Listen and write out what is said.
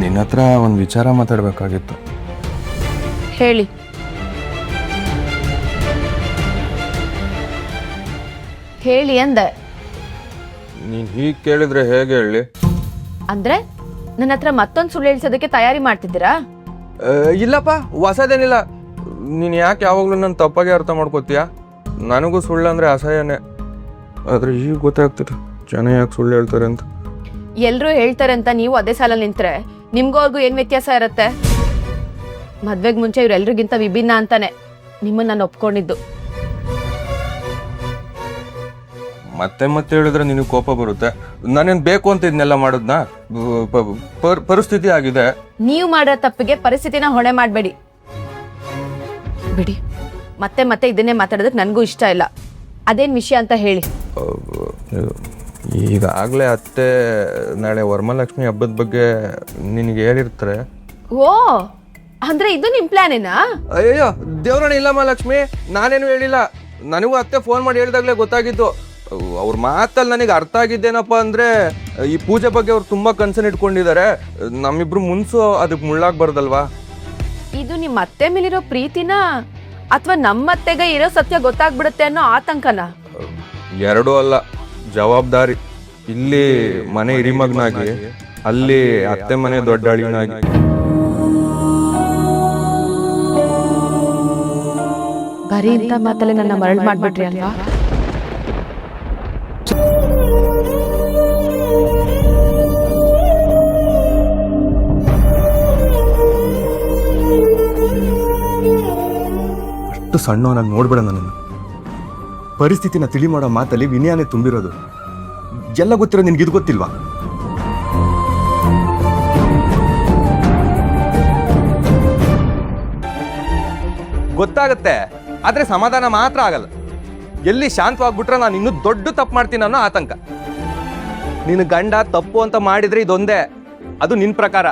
ನಿನ್ನ ಹತ್ರ ಒಂದು ವಿಚಾರ ಮಾತಾಡಬೇಕಾಗಿತ್ತು. ಹೇಳಿ. ಹೇಳಿ ಅಂದೆ. ನೀನು ಹೀಗೆ ಕೇಳಿದ್ರೆ ಹೇಗೆ ಹೇಳಿ? ಅಂದ್ರೆ ನನ್ನ ಹತ್ರ ಮತ್ತೊಂದು ಸುಳ್ಳು ಹೇಳ್ಸೋದಕ್ಕೆ ತಯಾರಿ ಮಾಡ್ತಿದ್ದೀರಾ? ಇಲ್ಲಪ್ಪ, ಹೊಸದೇನಿಲ್ಲ. ನೀನು ಯಾಕೆ ಯಾವಾಗಲೂ ನನ್ನ ತಪ್ಪಾಗಿ ಅರ್ಥ ಮಾಡ್ಕೋತೀಯಾ? ನನಗೂ ಸುಳ್ಳು ಅಂದರೆ ಅಸಹ್ಯನೇ. ಆದರೆ ಈಗ ಗೊತ್ತಾಗ್ತದೆ ಜನ ಯಾಕೆ ಸುಳ್ಳು ಹೇಳ್ತಾರೆ ಅಂತ. ಎಲ್ಲರೂ ಹೇಳ್ತಾರೆ ಅಂತ ನೀವು ಅದೇ ಸಾಲಲ್ಲಿ ನಿಂತ್ರೆ ನಿಮ್ಗೂ ಅವ್ರಿಗೂ ಏನು ವ್ಯತ್ಯಾಸ ಇರುತ್ತೆ? ಮದ್ವೆಗೆ ಮುಂಚೆ ಇವರೆಲ್ರಿಗಿಂತ ವಿಭಿನ್ನ ಅಂತಾನೆ ನಿಮ್ಮನ್ನ ನಾನು ಒಪ್ಕೊಂಡಿದ್ದು. ಮತ್ತೆ ಮತ್ತೆ ಹೇಳಿದ್ರೆ ನಿನಗೆ ಕೋಪ ಬರುತ್ತೆ. ನಾನೇನು ಬೇಕು ಅಂತ ಇದನ್ನೆಲ್ಲ ಮಾಡೋದ್ನಾ? ಪರಿಸ್ಥಿತಿ ಆಗಿದೆ. ನೀವು ಮಾಡೋ ತಪ್ಪಿಗೆ ಪರಿಸ್ಥಿತಿನ ಹೊಣೆ ಮಾಡಬೇಡಿ. ಬಿಡಿ, ಮತ್ತೆ ಮತ್ತೆ ಇದನ್ನೇ ಮಾತಾಡೋದಕ್ಕೆ ನನಗೂ ಇಷ್ಟ ಇಲ್ಲ. ಅದೇನು ವಿಷಯ ಅಂತ ಹೇಳಿ. ಈಗಾಗಲೇ ಅತ್ತೆ ನಾಳೆ ವರಮಹಾಲಕ್ಷ್ಮಿ ಹಬ್ಬದ ಬಗ್ಗೆ ನಿನಗೆ ಹೇಳಿರ್ತಾರೆ. ಓ, ಅಂದ್ರೆ ಇದು ನಿಮ್ ಪ್ಲಾನೇನಾ? ಅಯ್ಯೋ ದೇವ್ರಣ್ಣ, ಇಲ್ಲ ಮಹಾಲಕ್ಷ್ಮಿ, ನಾನೇನು ಹೇಳಿಲ್ಲ. ನನಗೂ ಅತ್ತೆ ಫೋನ್ ಮಾಡಿ ಹೇಳಿದಾಗಲೇ ಗೊತ್ತಾಗಿದ್ದು. ಅವ್ರ ಮಾತಲ್ಲಿ ನನಗೆ ಅರ್ಥ ಆಗಿದ್ದೇನಪ್ಪ ಅಂದರೆ, ಈ ಪೂಜೆ ಬಗ್ಗೆ ಅವ್ರು ತುಂಬ ಕನ್ಸರ್ನ್ ಇಟ್ಕೊಂಡಿದ್ದಾರೆ. ನಮ್ಮಿಬ್ರು ಮುನ್ಸು ಅದಕ್ಕೆ ಮುಳ್ಳಾಗ್ಬಾರ್ದಲ್ವಾ? ಇದು ನಿಮ್ಮ ಅತ್ತೆ ಮೇಲಿರೋ ಪ್ರೀತಿನ ಅಥವಾ ನಮ್ಮತ್ತೆಗೆ ಇರೋ ಸತ್ಯ ಗೊತ್ತಾಗ್ಬಿಡುತ್ತೆ ಅನ್ನೋ ಆತಂಕನ? ಎರಡೂ ಅಲ್ಲ, ಜವಾಬ್ದಾರಿ. ಇಲ್ಲಿ ಮನೆ ಹಿರಿಮಗನಾಗಿ, ಅಲ್ಲಿ ಅತ್ತೆ ಮನೆ ದೊಡ್ಡ ಅಳಿನಾಗಿ. ಬರೀ ಇಂಥ ಮಾತಲ್ಲೇ ನನ್ನ ಮರಳು ಮಾಡ್ಬಿಟ್ರಿ ಅಲ್ವಾ? ಅಷ್ಟು ಸಣ್ಣವನಾಗಿ ನೋಡ್ಬೇಡ ನನ್ನನ್ನು. ಪರಿಸ್ಥಿತಿನ ತಿಳಿ ಮಾಡೋ ಮಾತಲ್ಲಿ ವಿನಯನೇ ತುಂಬಿರೋದು. ಎಲ್ಲ ಗೊತ್ತಿರೋ ನಿನ್ಗೆ ಇದು ಗೊತ್ತಿಲ್ವಾ? ಗೊತ್ತಾಗತ್ತೆ, ಆದ್ರೆ ಸಮಾಧಾನ ಮಾತ್ರ ಆಗಲ್ಲ. ಎಲ್ಲಿ ಶಾಂತವಾಗ್ಬಿಟ್ರೆ ನಾನು ಇನ್ನೂ ದೊಡ್ಡ ತಪ್ಪು ಮಾಡ್ತೀನಿ ಅನ್ನೋ ಆತಂಕ. ನಿನ್ನ ಗಂಡ ತಪ್ಪು ಅಂತ ಮಾಡಿದ್ರೆ ಇದೊಂದೇ, ಅದು ನಿನ್ನ ಪ್ರಕಾರ.